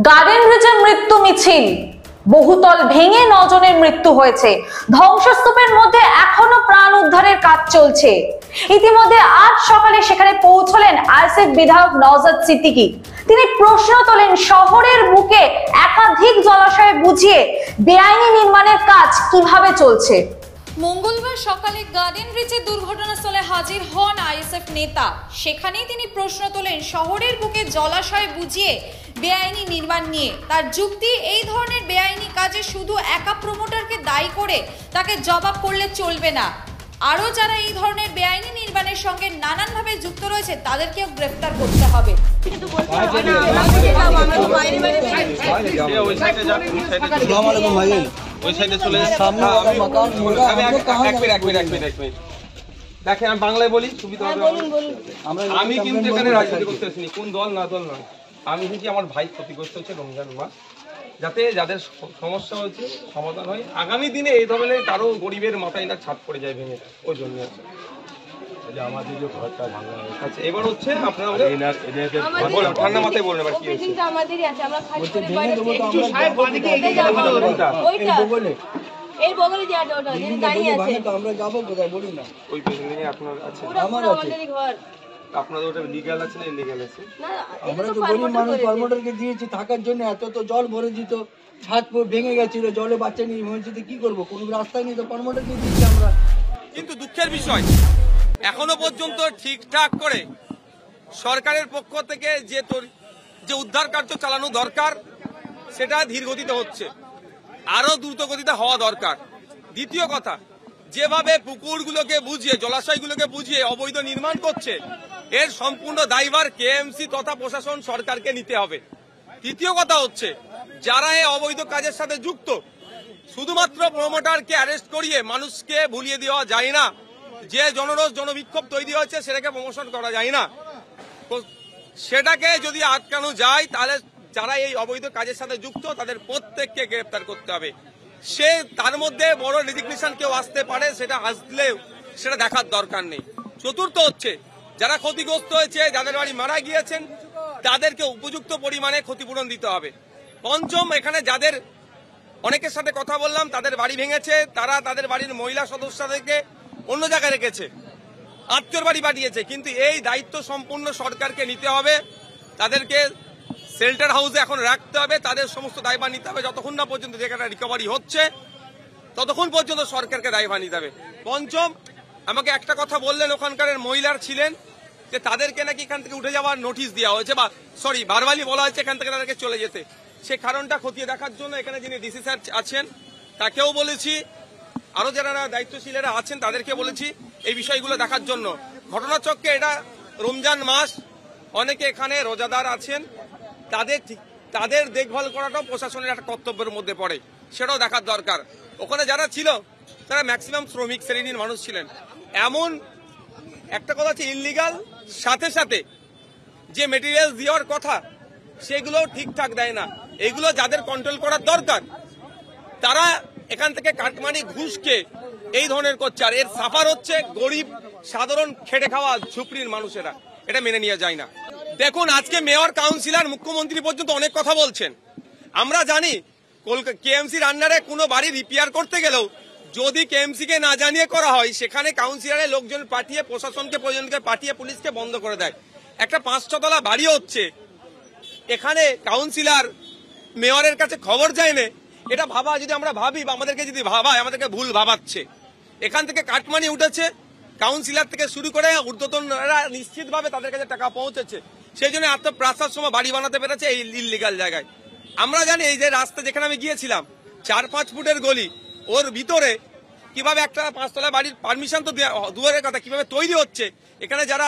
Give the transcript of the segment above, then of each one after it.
Garden ব্রিজে মৃত্যু মিছিল, বহুতল ভেঙে 9 জনের মৃত্যু হয়েছে। ধ্বংসস্তূপের মধ্যে এখনো প্রাণ উদ্ধারের কাজ চলছে। ইতিমধ্যে আজ সকালে সেখানে পৌঁছলেন আইএসএফ বিধায়ক নওজাদ সিদ্দিকী। তিনি প্রশ্ন তোলেন, শহরের বুকে একাধিক জলাশয় বুঝিয়ে বেআইনি নির্মাণের কাজ কিভাবে চলছে। মঙ্গলবার সকালে গার্ডেন ব্রিজের দুর্ঘটনাস্থলে হাজির হন আইএসএফ নেতা। সেখানেই তিনি প্রশ্ন তোলেন শহরের বুকে জলাশয় বুঝিয়ে বেআইনি নির্মাণ নিয়ে। তার যুক্তি, এই ধরনের বেআইনি কাজে শুধু একা প্রমোটারকে দায়ী করে তাকে জবাব করলে চলবে না, আরও যারা এই ধরনের বেআইনি নির্মাণের সঙ্গে নানানভাবে যুক্ত রয়েছে তাদেরকেও গ্রেফতার করতে হবে। দেখেন আমি বাংলায় বলি, সুবিধা হবে। আমি কিন্তু এখানে রাজনীতি করতে আসিনি, কোন দল না দল নয়। আমি দেখি আমার ভাই ক্ষতিগ্রস্ত হচ্ছে রমজান মাস, যাতে যাদের সমস্যা হয়েছে সমাধান হয়। আগামী দিনে এই ধরনের কারো গরিবের মাথায় না ছাদ পড়ে যায় ভেঙে, ওই জন্য আছে। আমাদের যে ঘরটা ভাঙা হয়েছে, আচ্ছা এবার হচ্ছে আপনারা ঠান্ডা মাথায় বলুন এবার কি হয়েছে। আমাদেরই আছে, আমরা খালি করে বাইরে কিছু সাহেব বাড়িতে এসে যাবো ওইটা এই বগলে যে ওটা দাঁড়িয়ে আছে, তো আমরা যাব কোথায় বলুন না। ওই বিল্ডিং এ আপনার আছে, আমাদেরই ঘর। আপনাদের ওটা লিগ্যাল আছে না ইলিগ্যাল আছে? না, আমরা তো গরিব মানুষ, কর্মটাকে দিয়েছি থাকার জন্য। এত তো জল ভরে দিত, ছাদ ভেঙে গেছিল, জলে বাচ্চা নিয়ে মসজিদে কি করবো, কোনো রাস্তায় নেই, তো কর্মটাকে দিচ্ছি আমরা। কিন্তু দুঃখের বিষয়, এখনো পর্যন্ত ঠিকঠাক করে সরকারের পক্ষ থেকে যে উদ্ধার কার্য চালানো দরকার সেটা ধীর গতিতে হচ্ছে, আরো দ্রুত গতিতে হওয়া দরকার। দ্বিতীয় কথা, যেভাবে পুকুরগুলোকে বুঝিয়ে, জলাশয়গুলোকে বুঝিয়ে অবৈধ নির্মাণ করছে, এর সম্পূর্ণ দায়ভার কেএমসি তথা প্রশাসন সরকারকে নিতে হবে। তৃতীয় কথা হচ্ছে, যারা এই অবৈধ কাজের সাথে যুক্ত, শুধুমাত্র প্রমোটারকে অ্যারেস্ট করিয়ে মানুষকে ভুলিয়ে দেওয়া যায় না। যে জনরোষ জনবিক্ষোভ তৈরি হয়েছে সেটাকে প্রমোশন করা যায় না। সেটাকে যদি আটকানো যায় তাহলে যারা এই অবৈধ কাজের সাথে যুক্ত তাদের প্রত্যেককে গ্রেফতার করতে হবে। সে তার মধ্যে বড় রেজিগনেশন কেউ আসতে পারে, সেটা আসলেও সেটা দেখার দরকার নেই। চতুর্থ হচ্ছে, যারা ক্ষতিগ্রস্ত হয়েছে, যাদের বাড়ি মারা গিয়েছেন, তাদেরকে উপযুক্ত পরিমাণে ক্ষতিপূরণ দিতে হবে। পঞ্চম, এখানে যাদের অনেকের সাথে কথা বললাম, তাদের বাড়ি ভেঙেছে, তারা তাদের বাড়ির মহিলা সদস্যদেরকে অন্য জায়গায় রেখেছে, আত্মীয়র বাড়ি পাঠিয়েছে, কিন্তু এই দায়িত্ব সম্পূর্ণ সরকারকে নিতে হবে। তাদেরকে শেল্টার হাউসে এখন রাখতে হবে, তাদের সমস্ত দায়ভার নিতে হবে। যতক্ষণ না পর্যন্ত যেখানে রিকভারি হচ্ছে ততক্ষণ পর্যন্ত সরকারকে দায়ভার নিতে হবে। পঞ্চম, আমাকে একটা কথা বললেন, ওখানকার মহিলার ছিলেন যে তাদেরকে নাকি এখান থেকে উঠে যাওয়ার নোটিশ দেওয়া হয়েছে, বা ভারবালি বলা হয়েছে এখান থেকে তাদেরকে চলে যেতে। সে কারণটা খতিয়ে দেখার জন্য এখানে যিনি ডিসি স্যার আছেন তাকেও বলেছি, আরো যারা দায়িত্বশীলেরা আছেন তাদেরকে বলেছি এই বিষয়গুলো দেখার জন্য। ঘটনাচক্রে এটা রমজান মাস, অনেকে এখানে রোজাদার আছেন, তাদের দেখভাল করাটাও প্রশাসনের একটা কর্তব্যের মধ্যে পড়ে, সেটাও দেখার দরকার। ওখানে যারা ছিল তারা ম্যাক্সিমাম শ্রমিক শ্রেণীর মানুষ ছিলেন। এমন একটা কথা হচ্ছে, ইললিগাল সাথে সাথে যে মেটেরিয়াল দেওয়ার কথা সেগুলো ঠিকঠাক দেয় না। এগুলো যাদের কন্ট্রোল করার দরকার তারা এখান থেকে কাটমানি ঘুষকে এই ধরনের করছে, আর এর সাফার হচ্ছে গরিব সাধারণ খেটে খাওয়া ঝুপড়ির মানুষেরা। এটা মেনে নেওয়া যায় না। দেখুন, আজকে মেয়র, কাউন্সিলর, মুখ্যমন্ত্রী পর্যন্ত অনেক কথা বলছেন। আমরা জানি কেএমসির আন্ডারে কোনো বাড়ি রিপেয়ার করতে গেলেও যদি কেএমসি কে না জানিয়ে করা হয়, সেখানে কাউন্সিলরের লোকজন পাঠিয়ে, প্রশাসনকে প্রয়োজনকে পাঠিয়ে পুলিশকে বন্ধ করে দেয়। একটা 500 তলা বাড়ি হচ্ছে, এখানে কাউন্সিলর মেয়রের কাছে খবর যায় না। এটা ভাবা, যদি আমরা ভাবি বা আমাদেরকে যদি ভাবায়, আমাদেরকে ভুল ভাবাচ্ছে। এখান থেকে কাটমানি উঠেছে, কাউন্সিলর থেকে শুরু করে ঊর্ধ্বতনরা নিশ্চিতভাবে তাদের কাছে টাকা পৌঁছেছে, সেই জন্য আত্মপ্রাসার সময় বাড়ি বানাতে পেরেছে এই ইললিগাল জায়গায়। আমরা জানি এই যে রাস্তা যেখানে আমি গিয়েছিলাম 4-5 ফুটের গলি, ওর ভিতরে কিভাবে একটা 5 তলা বাড়ির পারমিশন তো দুয়ারের কথা কিভাবে তৈরি হচ্ছে। এখানে যারা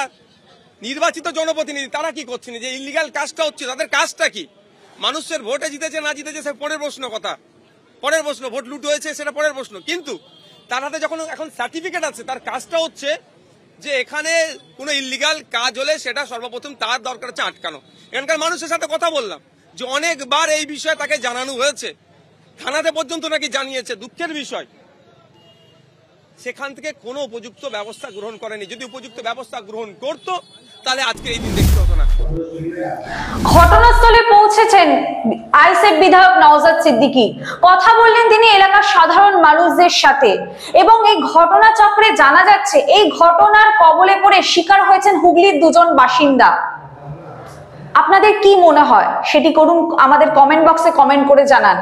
নির্বাচিত জনপ্রতিনিধি তারা কি করছেন, যে ইললিগাল কাজটা হচ্ছে তাদের কাজটা কি? মানুষের ভোটে জিতেছে না জিতেছে সে পরের প্রশ্ন, কথা পরের প্রশ্ন, ভোট লুট হয়েছে সেটা পরের প্রশ্ন, কিন্তু তার হাতে যখন এখন সার্টিফিকেট আছে, তার কাজটা হচ্ছে যে এখানে কোনো ইললিগাল কাজ হলে সেটা সর্বপ্রথম তার দরকার হচ্ছে আটকানো। এখানকার মানুষের সাথে কথা বললাম যে অনেকবার এই বিষয়ে তাকে জানানো হয়েছে, থানাতে পর্যন্ত নাকি জানিয়েছে। দুঃখের বিষয়, সেখান থেকে কোনো উপযুক্ত ব্যবস্থা গ্রহণ করেনি। যদি উপযুক্ত ব্যবস্থা গ্রহণ করত তাহলে আজকে এই দিন দেখতে হতো না। ঘটনাস্থলে পৌঁছেছেন আইএসএফ বিধায়ক নওজাদ সিদ্দিকী, কথা বললেন তিনি এলাকার সাধারণ মানুষদের সাথে, এবং এই ঘটনাচক্রে জানা যাচ্ছে এই ঘটনার কবলে পড়ে শিকার হয়েছেন হুগলির দুজন বাসিন্দা। আপনাদের কি মনে হয় সেটি করুন, আমাদের কমেন্ট বক্সে কমেন্ট করে জানান।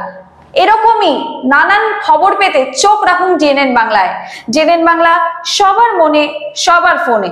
এরকমই নানান খবর পেতে চোখ রাখুন জেএনএন বাংলায়। জেএনএন বাংলা, সবার মনে সবার ফোনে।